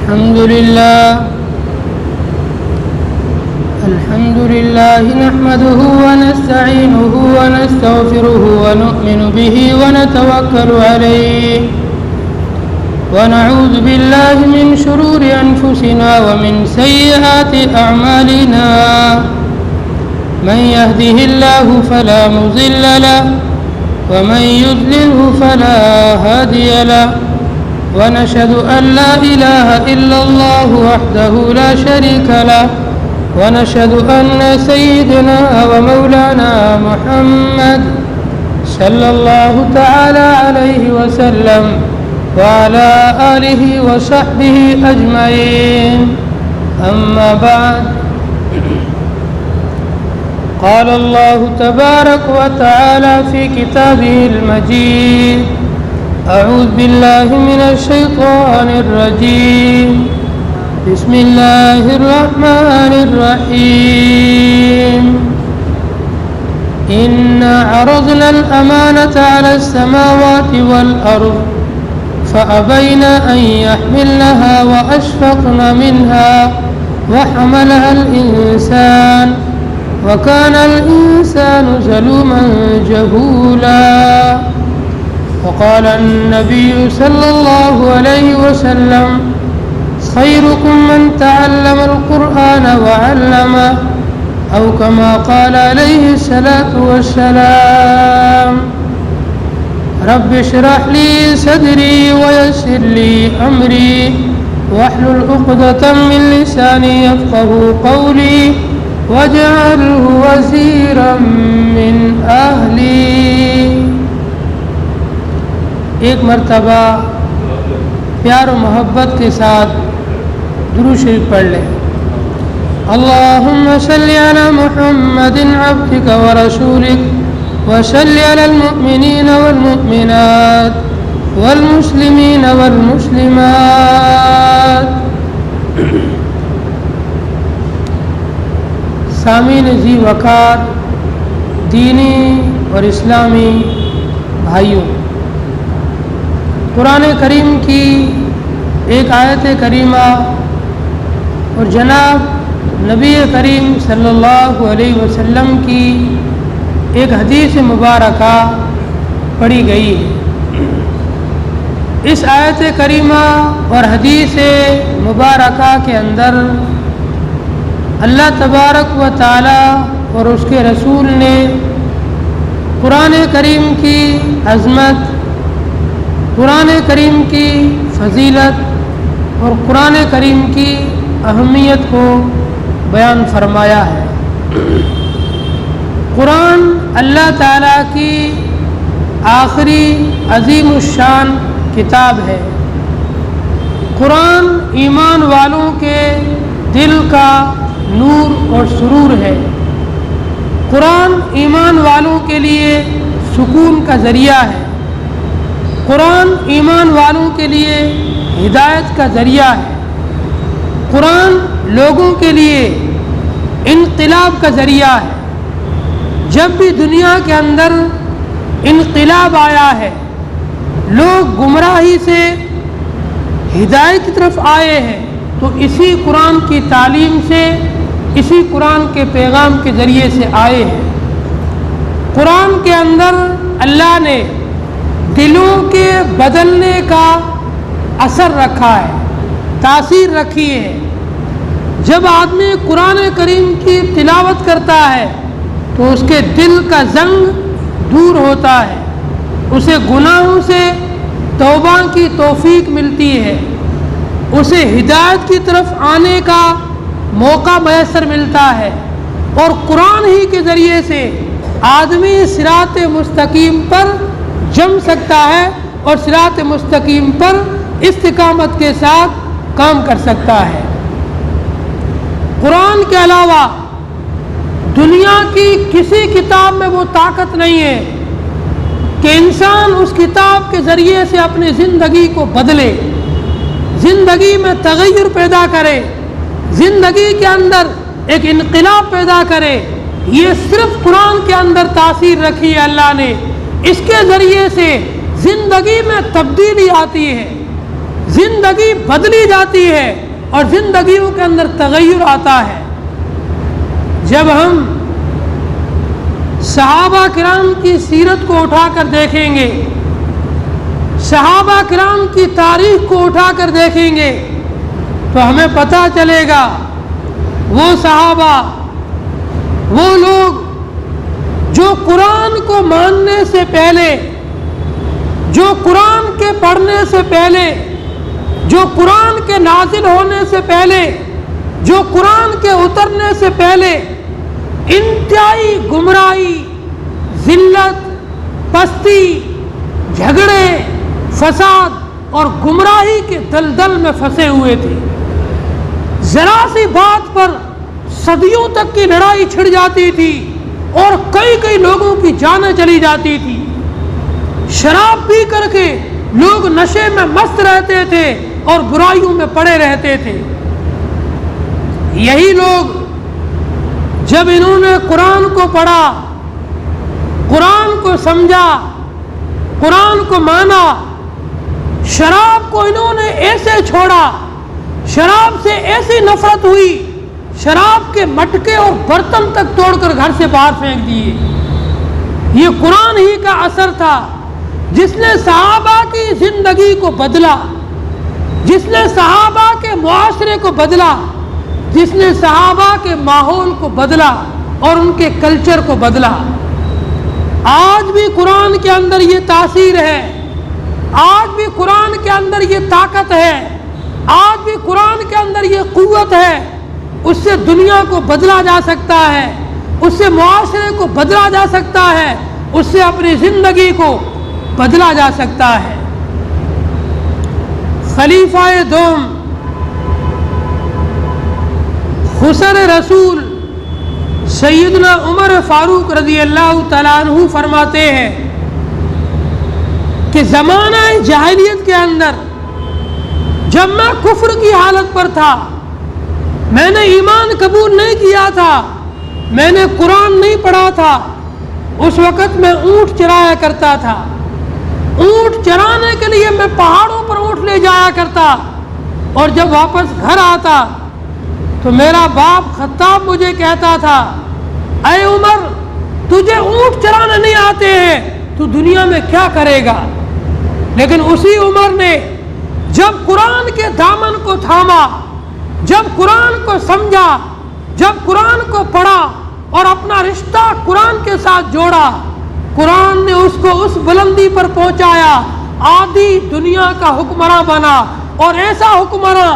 الحمد لله نحمده ونستعينه ونستغفره ونؤمن به ونتوكل عليه ونعوذ بالله من شرور أنفسنا ومن سيئات أعمالنا من يهده الله فلا مضل له ومن يضلله فلا هادي له ونشهد أن لا إله إلا الله وحده لا شريك له ونشهد أن سيدنا ومولانا محمد صلى الله تعالى عليه وسلم وعلى آله وصحبه أجمعين أما بعد قال الله تبارك وتعالى في كتابه المجيد أعوذ بالله من الشيطان الرجيم بسم الله الرحمن الرحيم إنا عرضنا الأمانة على السماوات والأرض فأبين أن يحملنها وأشفقن منها وحملها الإنسان وكان الإنسان ظلوما جهولا وقال النبي صلى الله عليه وسلم خيركم من تعلم القرآن وعلمه أو كما قال عليه الصلاة والسلام رب اشرح لي صدري ويسر لي أمري واحلل عقدة من لساني يفقهوا قولي واجعله وزيرا من أهلي. ایک مرتبہ پیار و محبت کے ساتھ درود شریف پڑھ لیں. اللہم صلی علی محمد عبدک ورسولک وصلی علی المؤمنین والمؤمنات والمسلمین والمسلمات. سامعین ذی وقار دینی اور اسلامی بھائیوں، قرآن کریم کی ایک آیت کریمہ اور جناب نبی کریم صلی اللہ علیہ وسلم کی ایک حدیث مبارکہ پڑھی گئی ہے. اس آیت کریمہ اور حدیث مبارکہ کے اندر اللہ تبارک و تعالی اور اس کے رسول نے قرآن کریم کی عظمت، قرآن کریم کی فضیلت اور قرآن کریم کی اہمیت کو بیان فرمایا ہے. قرآن اللہ تعالیٰ کی آخری عظیم الشان کتاب ہے. قرآن ایمان والوں کے دل کا نور اور سرور ہے. قرآن ایمان والوں کے لیے سکون کا ذریعہ ہے. قرآن ایمان والوں کے لیے ہدایت کا ذریعہ ہے. قرآن لوگوں کے لیے انقلاب کا ذریعہ ہے. جب بھی دنیا کے اندر انقلاب آیا ہے، لوگ گمراہی سے ہدایت کی طرف آئے ہیں، تو اسی قرآن کی تعلیم سے، اسی قرآن کے پیغام کے ذریعے سے آئے ہیں. قرآن کے اندر اللہ نے دلوں کے بدلنے کا اثر رکھا ہے، تاثیر رکھی ہے. جب آدمی قرآن کریم کی تلاوت کرتا ہے تو اس کے دل کا زنگ دور ہوتا ہے، اسے گناہوں سے توبہ کی توفیق ملتی ہے، اسے ہدایت کی طرف آنے کا موقع میسر ملتا ہے، اور قرآن ہی کے ذریعے سے آدمی صراط مستقیم پر جم سکتا ہے اور صراط مستقیم پر استقامت کے ساتھ کام کر سکتا ہے. قرآن کے علاوہ دنیا کی کسی کتاب میں وہ طاقت نہیں ہے کہ انسان اس کتاب کے ذریعے سے اپنی زندگی کو بدلے، زندگی میں تغیر پیدا کرے، زندگی کے اندر ایک انقلاب پیدا کرے. یہ صرف قرآن کے اندر تاثیر رکھی ہے اللہ نے. اس کے ذریعے سے زندگی میں تبدیلی آتی ہے، زندگی بدلی جاتی ہے اور زندگیوں کے اندر تغیر آتا ہے۔ جب ہم صحابہ کرام کی سیرت کو اٹھا کر دیکھیں گے، صحابہ کرام کی تاریخ کو اٹھا کر دیکھیں گے، تو ہمیں پتہ چلے گا وہ صحابہ، وہ لوگ جو قرآن کو ماننے سے پہلے، جو قرآن کے پڑھنے سے پہلے، جو قرآن کے نازل ہونے سے پہلے، جو قرآن کے اترنے سے پہلے انتہائی گمراہی، ذلت، پستی، جھگڑے، فساد اور گمراہی کے دلدل میں پھنسے ہوئے تھے۔ ذرا سی بات پر صدیوں تک کی لڑائی چھڑ جاتی تھی اور کئی کئی لوگوں کی جانیں چلی جاتی تھی۔ شراب پی کر کے لوگ نشے میں مست رہتے تھے اور برائیوں میں پڑے رہتے تھے۔ یہی لوگ جب انہوں نے قرآن کو پڑھا، قرآن کو سمجھا، قرآن کو مانا، شراب کو انہوں نے ایسے چھوڑا، شراب سے ایسی نفرت ہوئی، شراب کے مٹکے اور برتن تک توڑ کر گھر سے باہر پھینک دیے۔ یہ قرآن ہی کا اثر تھا جس نے صحابہ کی زندگی کو بدلا، جس نے صحابہ کے معاشرے کو بدلا، جس نے صحابہ کے ماحول کو بدلا اور ان کے کلچر کو بدلا۔ آج بھی قرآن کے اندر یہ تاثیر ہے، آج بھی قرآن کے اندر یہ طاقت ہے، آج بھی قرآن کے اندر یہ قوت ہے۔ اس سے دنیا کو بدلا جا سکتا ہے، اس سے معاشرے کو بدلا جا سکتا ہے، اس سے اپنی زندگی کو بدلا جا سکتا ہے۔ خلیفہ دوم خسر رسول سیدنا عمر فاروق رضی اللہ تعالیٰ عنہ فرماتے ہیں کہ زمانہ جاہلیت کے اندر جب میں کفر کی حالت پر تھا، میں نے ایمان قبول نہیں کیا تھا، میں نے قرآن نہیں پڑھا تھا، اس وقت میں اونٹ چرایا کرتا تھا۔ اونٹ چرانے کے لیے میں پہاڑوں پر اونٹ لے جایا کرتا، اور جب واپس گھر آتا تو میرا باپ خطاب مجھے کہتا تھا، اے عمر، تجھے اونٹ چرانے نہیں آتے ہیں، تو دنیا میں کیا کرے گا؟ لیکن اسی عمر نے جب قرآن کے دامن کو تھاما، جب قرآن کو سمجھا، جب قرآن کو پڑھا اور اپنا رشتہ قرآن کے ساتھ جوڑا، قرآن نے اس کو اس بلندی پر پہنچایا، آدھی دنیا کا حکمراں بنا، اور ایسا حکمراں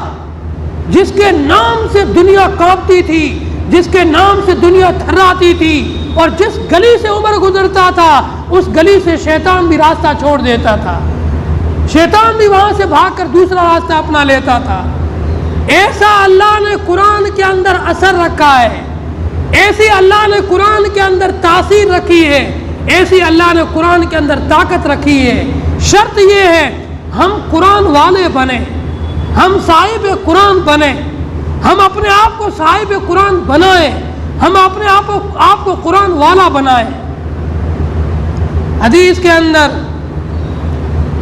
جس کے نام سے دنیا کانپتی تھی، جس کے نام سے دنیا تھراتی تھی، اور جس گلی سے عمر گزرتا تھا اس گلی سے شیطان بھی راستہ چھوڑ دیتا تھا، شیطان بھی وہاں سے بھاگ کر دوسرا راستہ اپنا لیتا تھا۔ ایسا اللہ نے قرآن کے اندر اثر رکھا ہے، ایسی اللہ نے قرآن کے اندر تاثیر رکھی ہے، ایسی اللہ نے قرآن کے اندر طاقت رکھی ہے۔ شرط یہ ہے ہم قرآن والے بنیں، ہم صاحب قرآن بنیں، ہم اپنے آپ کو صاحب قرآن بنائیں، ہم اپنے آپ کو قرآن والا بنائیں۔ حدیث کے اندر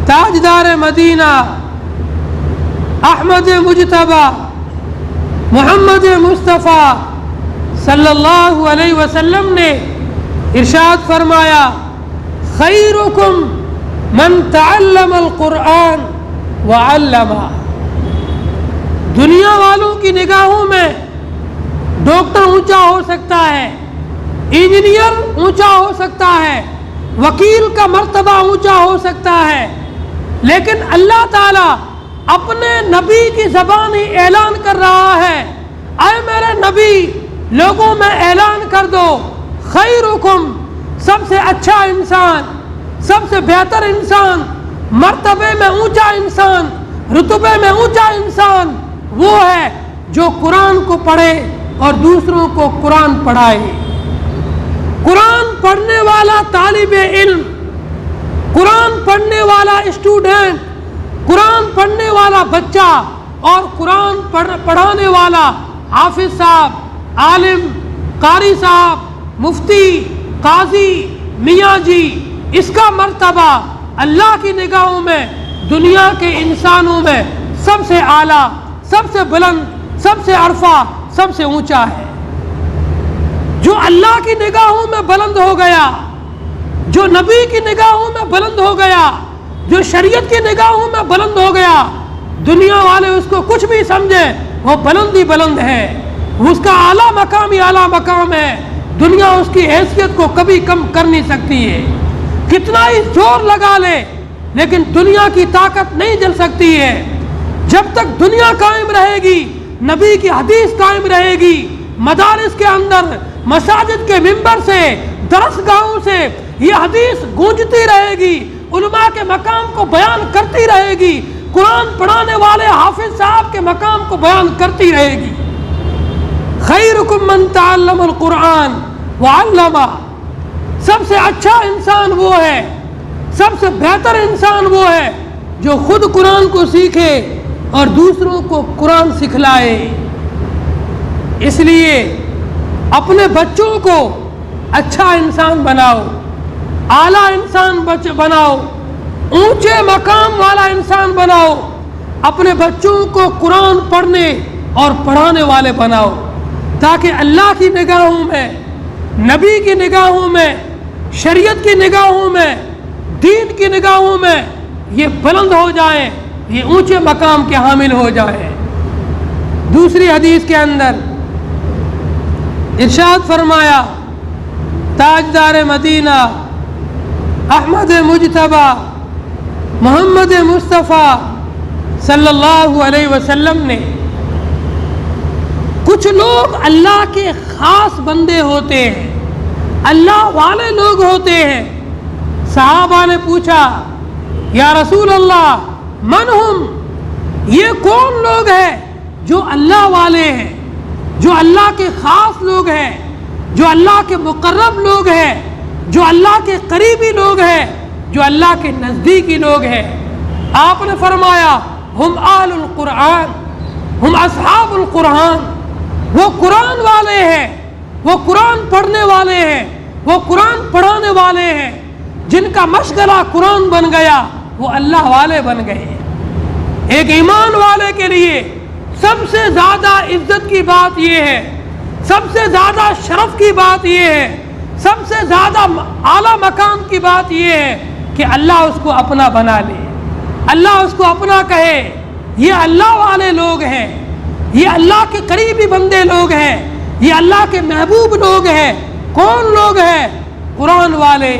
تاجدار مدینہ احمد مجتبی محمد مصطفیٰ صلی اللہ علیہ وسلم نے ارشاد فرمایا، خیرکم من تعلم القرآن وعلمہ۔ دنیا والوں کی نگاہوں میں ڈاکٹر اونچا ہو سکتا ہے، انجینئر اونچا ہو سکتا ہے، وکیل کا مرتبہ اونچا ہو سکتا ہے، لیکن اللہ تعالیٰ اپنے نبی کی زبان ہی اعلان کر رہا ہے، اے میرے نبی، لوگوں میں اعلان کر دو، خیرکم، سب سے اچھا انسان، سب سے بہتر انسان، مرتبے میں اونچا انسان، رتبے میں اونچا انسان وہ ہے جو قرآن کو پڑھے اور دوسروں کو قرآن پڑھائے۔ قرآن پڑھنے والا طالب علم، قرآن پڑھنے والا اسٹوڈنٹ، قرآن پڑھنے والا بچہ اور قرآن پڑھانے والا حافظ صاحب، عالم، قاری صاحب، مفتی، قاضی، میاں جی، اس کا مرتبہ اللہ کی نگاہوں میں دنیا کے انسانوں میں سب سے اعلیٰ، سب سے بلند، سب سے عرفہ، سب سے اونچا ہے۔ جو اللہ کی نگاہوں میں بلند ہو گیا، جو نبی کی نگاہوں میں بلند ہو گیا، جو شریعت کی نگاہوں میں بلند ہو گیا، دنیا والے اس کو کچھ بھی سمجھے، وہ بلند ہی بلند ہے، اس کا اعلیٰ مقام ہی اعلیٰ مقام ہے۔ دنیا اس کی حیثیت کو کبھی کم کر نہیں سکتی ہے، کتنا ہی زور لگا لے لیکن دنیا کی طاقت نہیں جل سکتی ہے۔ جب تک دنیا قائم رہے گی، نبی کی حدیث قائم رہے گی، مدارس کے اندر، مساجد کے منبر سے، درس گاہوں سے یہ حدیث گونجتی رہے گی، علماء کے مقام کو بیان کرتی رہے گی، قرآن پڑھانے والے حافظ صاحب کے مقام کو بیان کرتی رہے گی۔ خیرکم من تعلم القرآن وعلمہ، سب سے اچھا انسان وہ ہے، سب سے بہتر انسان وہ ہے جو خود قرآن کو سیکھے اور دوسروں کو قرآن سکھلائے۔ اس لیے اپنے بچوں کو اچھا انسان بناؤ، اعلیٰ انسان بناؤ، اونچے مقام والا انسان بناؤ، اپنے بچوں کو قرآن پڑھنے اور پڑھانے والے بناؤ، تاکہ اللہ کی نگاہوں میں، نبی کی نگاہوں میں، شریعت کی نگاہوں میں، دین کی نگاہوں میں یہ بلند ہو جائیں، یہ اونچے مقام کے حامل ہو جائیں۔ دوسری حدیث کے اندر ارشاد فرمایا، تاجدار مدینہ احمد مجتبی محمد مصطفیٰ صلی اللہ علیہ وسلم نے، کچھ لوگ اللہ کے خاص بندے ہوتے ہیں، اللہ والے لوگ ہوتے ہیں۔ صحابہ نے پوچھا، یا رسول اللہ من ہم، یہ کون لوگ ہیں جو اللہ والے ہیں، جو اللہ کے خاص لوگ ہیں، جو اللہ کے مقرب لوگ ہیں، جو اللہ کے قریبی لوگ ہیں، جو اللہ کے نزدیکی لوگ ہیں؟ آپ نے فرمایا، ہم اہل القرآن، ہم اصحاب القرآن، وہ قرآن والے ہیں، وہ قرآن پڑھنے والے ہیں، وہ قرآن پڑھانے والے ہیں، جن کا مشغلہ قرآن بن گیا وہ اللہ والے بن گئے۔ ایک ایمان والے کے لیے سب سے زیادہ عزت کی بات یہ ہے، سب سے زیادہ شرف کی بات یہ ہے، سب سے زیادہ اعلیٰ مقام کی بات یہ ہے کہ اللہ اس کو اپنا بنا لے، اللہ اس کو اپنا کہے، یہ اللہ والے لوگ ہیں، یہ اللہ کے قریبی بندے لوگ ہیں، یہ اللہ کے محبوب لوگ ہیں۔ کون لوگ ہیں؟ قرآن والے،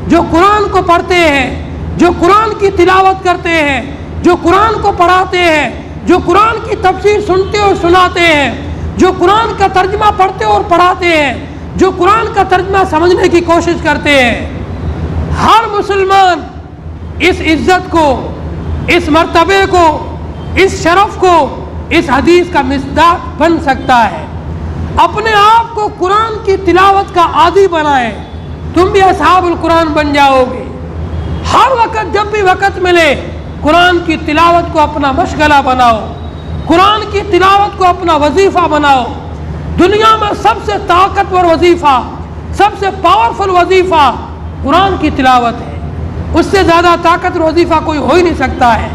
جو قرآن کو پڑھتے ہیں، جو قرآن کی تلاوت کرتے ہیں، جو قرآن کو پڑھاتے ہیں، جو قرآن کی تفسیر سنتے اور سناتے ہیں، جو قرآن کا ترجمہ پڑھتے اور پڑھاتے ہیں، جو قرآن کا ترجمہ سمجھنے کی کوشش کرتے ہیں۔ ہر مسلمان اس عزت کو، اس مرتبے کو، اس شرف کو، اس حدیث کا مصداق بن سکتا ہے۔ اپنے آپ کو قرآن کی تلاوت کا عادی بنائے، تم بھی اصحاب القرآن بن جاؤ گے۔ ہر وقت جب بھی وقت ملے قرآن کی تلاوت کو اپنا مشغلہ بناؤ، قرآن کی تلاوت کو اپنا وظیفہ بناؤ۔ دنیا میں سب سے طاقتور وظیفہ، سب سے پاورفل وظیفہ قرآن کی تلاوت ہے، اس سے زیادہ طاقتور وظیفہ کوئی ہو ہی نہیں سکتا ہے۔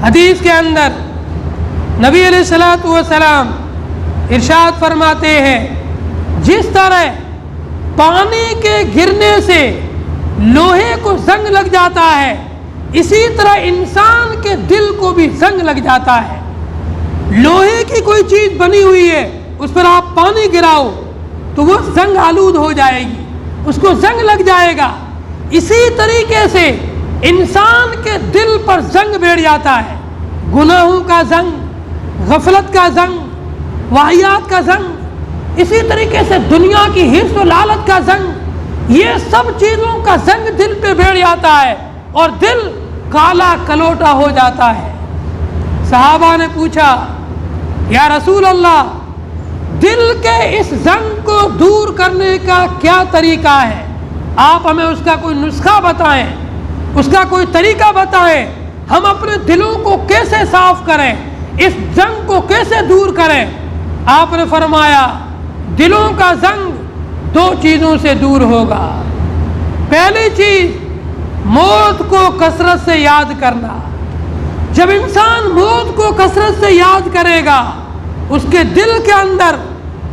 حدیث کے اندر نبی علیہ الصلوۃ والسلام ارشاد فرماتے ہیں، جس طرح پانی کے گرنے سے لوہے کو زنگ لگ جاتا ہے، اسی طرح انسان کے دل کو بھی زنگ لگ جاتا ہے۔ لوہے کی کوئی چیز بنی ہوئی ہے، اس پر آپ پانی گراؤ تو وہ زنگ آلود ہو جائے گی، اس کو زنگ لگ جائے گا۔ اسی طریقے سے انسان کے دل پر زنگ بیٹھ جاتا ہے، گناہوں کا زنگ، غفلت کا زنگ، واہیات کا زنگ، اسی طریقے سے دنیا کی حرص و لالچ کا زنگ، یہ سب چیزوں کا زنگ دل پہ بیٹھ جاتا ہے اور دل کالا کلوٹا ہو جاتا ہے۔ صحابہ نے پوچھا، یا رسول اللہ، دل کے اس زنگ کو دور کرنے کا کیا طریقہ ہے؟ آپ ہمیں اس کا کوئی نسخہ بتائیں، اس کا کوئی طریقہ بتائیں، ہم اپنے دلوں کو کیسے صاف کریں، اس زنگ کو کیسے دور کریں؟ آپ نے فرمایا، دلوں کا زنگ دو چیزوں سے دور ہوگا۔ پہلی چیز، موت کو کثرت سے یاد کرنا۔ جب انسان موت کو کثرت سے یاد کرے گا، اس کے دل کے اندر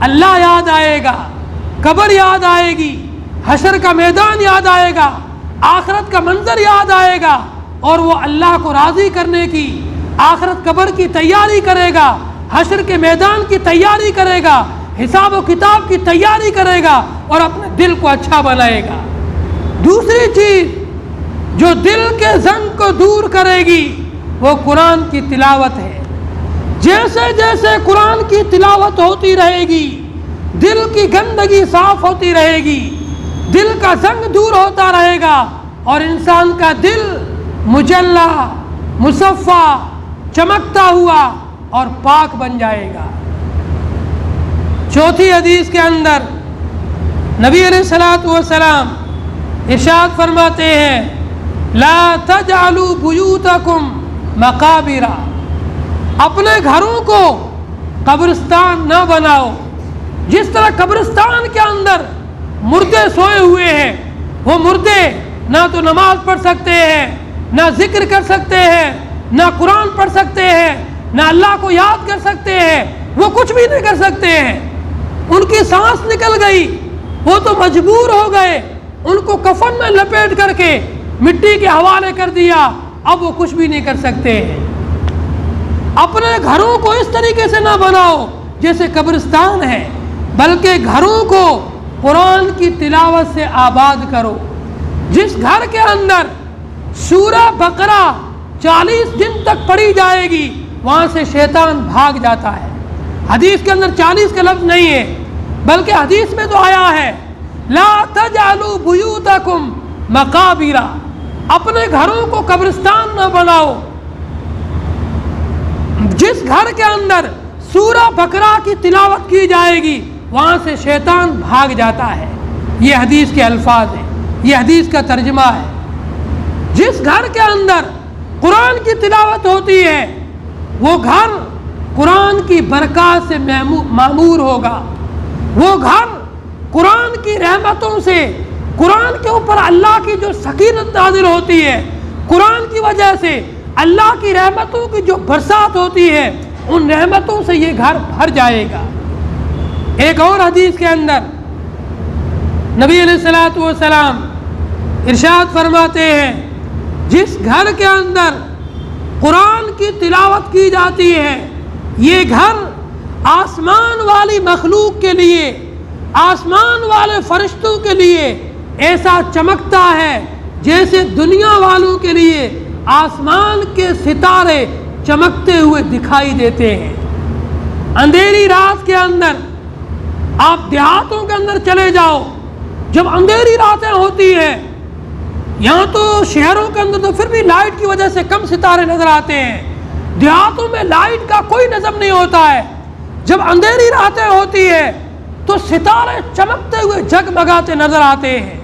اللہ یاد آئے گا، قبر یاد آئے گی، حشر کا میدان یاد آئے گا، آخرت کا منظر یاد آئے گا، اور وہ اللہ کو راضی کرنے کی، آخرت قبر کی تیاری کرے گا، حشر کے میدان کی تیاری کرے گا، حساب و کتاب کی تیاری کرے گا، اور اپنے دل کو اچھا بنائے گا۔ دوسری چیز جو دل کے زنگ کو دور کرے گی وہ قرآن کی تلاوت ہے۔ جیسے جیسے قرآن کی تلاوت ہوتی رہے گی، دل کی گندگی صاف ہوتی رہے گی، دل کا زنگ دور ہوتا رہے گا، اور انسان کا دل مجلہ، مصفہ، چمکتا ہوا اور پاک بن جائے گا۔ چوتھی حدیث کے اندر نبی علیہ الصلوۃ والسلام ارشاد فرماتے ہیں، لا تجعلوا بیوتکم مقابر، اپنے گھروں کو قبرستان نہ بناؤ۔ جس طرح قبرستان کے اندر مردے سوئے ہوئے ہیں، وہ مردے نہ تو نماز پڑھ سکتے ہیں، نہ ذکر کر سکتے ہیں، نہ قرآن پڑھ سکتے ہیں، نہ اللہ کو یاد کر سکتے ہیں، وہ کچھ بھی نہیں کر سکتے ہیں۔ ان کی سانس نکل گئی، وہ تو مجبور ہو گئے، ان کو کفن میں لپیٹ کر کے مٹی کے حوالے کر دیا، اب وہ کچھ بھی نہیں کر سکتے ہیں۔ اپنے گھروں کو اس طریقے سے نہ بناؤ جیسے قبرستان ہے، بلکہ گھروں کو قرآن کی تلاوت سے آباد کرو۔ جس گھر کے اندر سورہ بقرہ 40 دن تک پڑھی جائے گی، وہاں سے شیطان بھاگ جاتا ہے۔ حدیث کے اندر 40 کا لفظ نہیں ہے، بلکہ حدیث میں تو آیا ہے، لا تجعلوا بیوتکم مقابر، اپنے گھروں کو قبرستان نہ بناؤ۔ جس گھر کے اندر سورہ بقرہ کی تلاوت کی جائے گی، وہاں سے شیطان بھاگ جاتا ہے۔ یہ حدیث کے الفاظ ہیں، یہ حدیث کا ترجمہ ہے۔ جس گھر کے اندر قرآن کی تلاوت ہوتی ہے، وہ گھر قرآن کی برکات سے معمور ہوگا، وہ گھر قرآن کی رحمتوں سے، قرآن کے اوپر اللہ کی جو سکینت نازل ہوتی ہے، قرآن کی وجہ سے اللہ کی رحمتوں کی جو برسات ہوتی ہے، ان رحمتوں سے یہ گھر بھر جائے گا۔ ایک اور حدیث کے اندر نبی علیہ الصلوۃ والسلام ارشاد فرماتے ہیں، جس گھر کے اندر قرآن کی تلاوت کی جاتی ہے، یہ گھر آسمان والی مخلوق کے لیے، آسمان والے فرشتوں کے لیے ایسا چمکتا ہے جیسے دنیا والوں کے لیے آسمان کے ستارے چمکتے ہوئے دکھائی دیتے ہیں۔ اندھیری رات کے اندر آپ دیہاتوں کے اندر چلے جاؤ، جب اندھیری راتیں ہوتی ہیں، یہاں تو شہروں کے اندر تو پھر بھی لائٹ کی وجہ سے کم ستارے نظر آتے ہیں، دیہاتوں میں لائٹ کا کوئی نظم نہیں ہوتا ہے۔ جب اندھیری راتیں ہوتی ہے تو ستارے چمکتے ہوئے جگمگاتے نظر آتے ہیں۔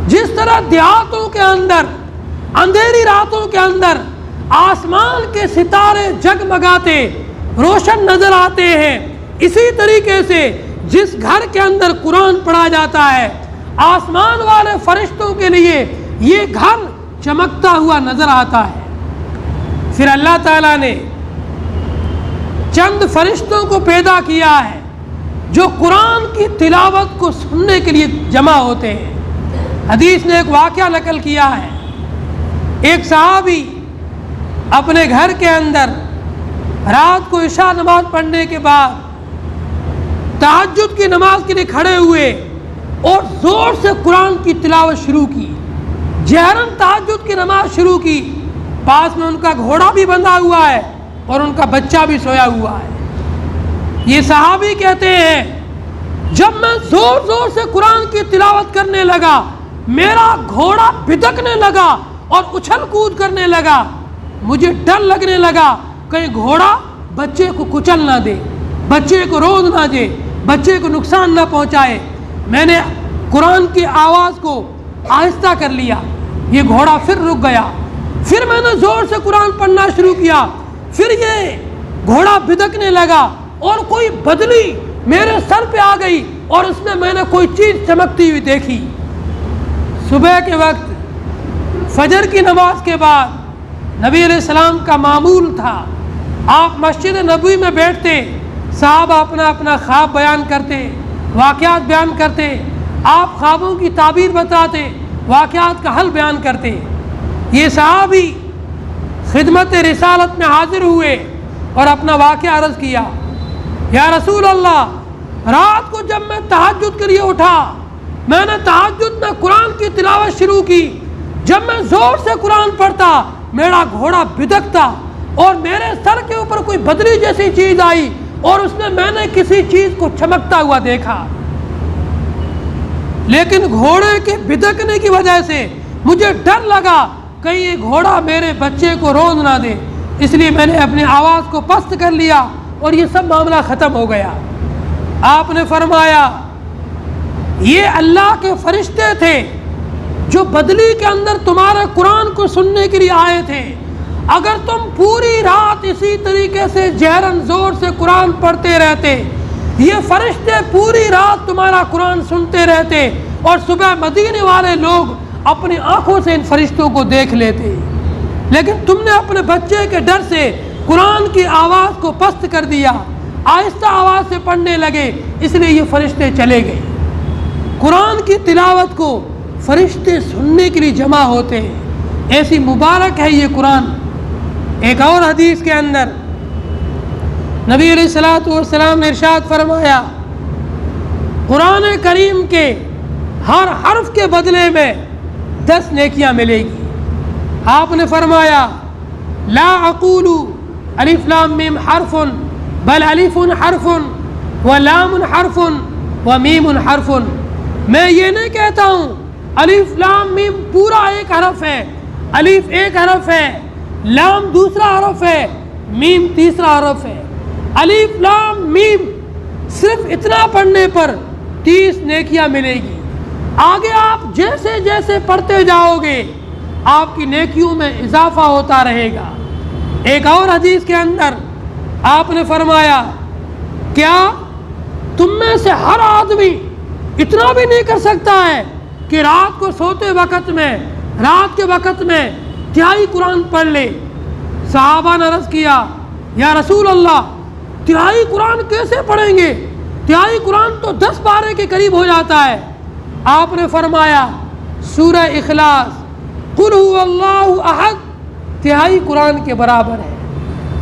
جس طرح دیہاتوں کے اندر اندھیری راتوں کے اندر آسمان کے ستارے جگمگاتے روشن نظر آتے ہیں، اسی طریقے سے جس گھر کے اندر قرآن پڑھا جاتا ہے، آسمان والے فرشتوں کے لیے یہ گھر چمکتا ہوا نظر آتا ہے۔ پھر اللہ تعالیٰ نے چند فرشتوں کو پیدا کیا ہے جو قرآن کی تلاوت کو سننے کے لیے جمع ہوتے ہیں۔ حدیث نے ایک واقعہ نقل کیا ہے، ایک صحابی اپنے گھر کے اندر رات کو عشاء نماز پڑھنے کے بعد تہجد کی نماز کے لیے کھڑے ہوئے اور زور سے قرآن کی تلاوت شروع کی، جہراً تہجد کی نماز شروع کی۔ پاس میں ان کا گھوڑا بھی بندھا ہوا ہے اور ان کا بچہ بھی سویا ہوا ہے۔ یہ صحابی کہتے ہیں، جب میں زور زور سے قرآن کی تلاوت کرنے لگا، میرا گھوڑا بھدکنے لگا اور اچھل کود کرنے لگا۔ مجھے ڈر لگنے لگا کہیں گھوڑا بچے کو کچل نہ دے، بچے کو روز نہ دے، بچے کو نقصان نہ پہنچائے۔ میں نے قرآن کی آواز کو آہستہ کر لیا، یہ گھوڑا پھر رک گیا۔ پھر میں نے زور سے قرآن پڑھنا شروع کیا، پھر یہ گھوڑا بھدکنے لگا اور کوئی بدلی میرے سر پہ آ گئی اور اس میں نے کوئی چیز چمکتی ہوئی دیکھی۔ صبح کے وقت فجر کی نماز کے بعد نبی علیہ السلام کا معمول تھا، آپ مسجد نبوی میں بیٹھتے، صحابہ اپنا اپنا خواب بیان کرتے، واقعات بیان کرتے، آپ خوابوں کی تعبیر بتاتے، واقعات کا حل بیان کرتے۔ یہ صحابی خدمت رسالت میں حاضر ہوئے اور اپنا واقعہ عرض کیا، یا رسول اللہ، رات کو جب میں تہجد کے لیے اٹھا، میں نے تہجد میں قرآن کی تلاوت شروع کی، جب میں زور سے قرآن پڑھتا میرا گھوڑا بدکتا اور میرے سر کے اوپر کوئی بدلی جیسی چیز آئی اور اس میں نے کسی چیز کو چمکتا ہوا دیکھا، لیکن گھوڑے کے بدکنے کی وجہ سے مجھے ڈر لگا کہیں یہ گھوڑا میرے بچے کو روند نہ دے، اس لیے میں نے اپنی آواز کو پست کر لیا اور یہ سب معاملہ ختم ہو گیا۔ آپ نے فرمایا یہ اللہ کے فرشتے تھے جو بدلی کے اندر تمہارے قرآن کو سننے کے لیے آئے تھے، اگر تم پوری رات اسی طریقے سے جہرن زور سے قرآن پڑھتے رہتے، یہ فرشتے پوری رات تمہارا قرآن سنتے رہتے اور صبح مدینے والے لوگ اپنی آنکھوں سے ان فرشتوں کو دیکھ لیتے، لیکن تم نے اپنے بچے کے ڈر سے قرآن کی آواز کو پست کر دیا، آہستہ آواز سے پڑھنے لگے، اس لیے یہ فرشتے چلے گئے۔ قرآن کی تلاوت کو فرشتے سننے کے لیے جمع ہوتے ہیں، ایسی مبارک ہے یہ قرآن۔ ایک اور حدیث کے اندر نبی علیہ السلام نے ارشاد فرمایا، قرآن کریم کے ہر حرف کے بدلے میں 10 نیکیاں ملے گی۔ آپ نے فرمایا لا اقول الف لام میم حرف بل الف حرف و لام حرف و میم حرف، میں یہ نہیں کہتا ہوں الف لام میم پورا ایک حرف ہے، الف ایک حرف ہے، لام دوسرا حرف ہے، میم تیسرا حرف ہے۔ الف لام میم صرف اتنا پڑھنے پر 30 نیکیاں ملے گی، آگے آپ جیسے جیسے پڑھتے جاؤ گے آپ کی نیکیوں میں اضافہ ہوتا رہے گا۔ ایک اور حدیث کے اندر آپ نے فرمایا کیا تم میں سے ہر آدمی اتنا بھی نہیں کر سکتا ہے کہ رات کو سوتے وقت میں، رات کے وقت میں تہائی قرآن پڑھ لے؟ صحابہ نے عرض کیا یا رسول اللہ، تہائی قرآن کیسے پڑھیں گے؟ تہائی قرآن تو 10 پارے کے قریب ہو جاتا ہے۔ آپ نے فرمایا سورہ اخلاص قل هو اللہ احد تہائی قرآن کے برابر ہے۔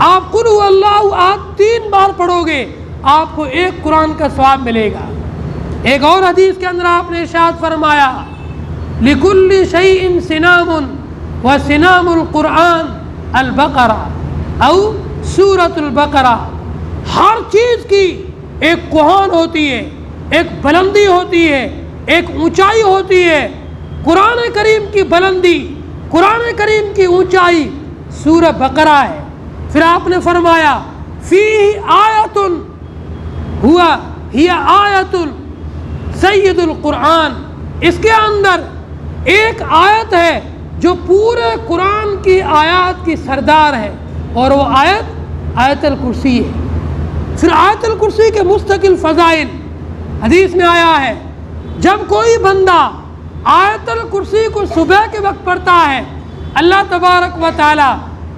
آپ قل هو اللہ احد 3 بار پڑھو گے آپ کو 1 قرآن کا ثواب ملے گا۔ ایک اور حدیث کے اندر آپ نے ارشاد فرمایا لِكُلِّ شَيْءٍ سِنَامٌ وَسِنَامُ الْقُرْآنِ الْبَقَرَةُ او سورۃ البقرہ، ہر چیز کی ایک کوہان ہوتی ہے، ایک بلندی ہوتی ہے، ایک اونچائی ہوتی ہے۔ قرآن کریم کی بلندی، قرآن کریم کی اونچائی سورہ بقرہ ہے۔ پھر آپ نے فرمایا فیہ آیۃ ہوا ہی آیۃ سید القرآن، اس کے اندر ایک آیت ہے جو پورے قرآن کی آیات کی سردار ہے، اور وہ آیت الکرسی ہے۔ پھر آیت الکرسی کے مستقل فضائل حدیث میں آیا ہے، جب کوئی بندہ آیت الکرسی کو صبح کے وقت پڑھتا ہے اللہ تبارک و تعالی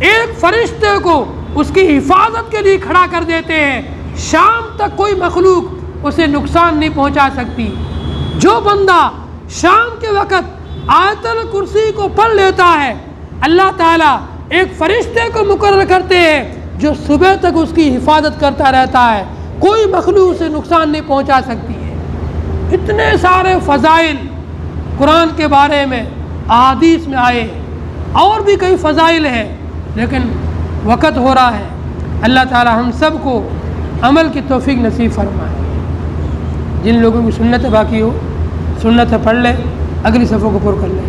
ایک فرشتے کو اس کی حفاظت کے لیے کھڑا کر دیتے ہیں، شام تک کوئی مخلوق اسے نقصان نہیں پہنچا سکتی۔ جو بندہ شام کے وقت آیت الکرسی کو پڑھ لیتا ہے اللہ تعالیٰ ایک فرشتے کو مقرر کرتے ہیں جو صبح تک اس کی حفاظت کرتا رہتا ہے، کوئی مخلوق اسے نقصان نہیں پہنچا سکتی ہے۔ اتنے سارے فضائل قرآن کے بارے میں احادیث میں آئے، اور بھی کئی فضائل ہیں لیکن وقت ہو رہا ہے۔ اللہ تعالی ہم سب کو عمل کی توفیق نصیب فرمائے۔ جن لوگوں کی سنت باقی ہو سنت پڑھ لے، اگلی صفوں کو پر کر لے۔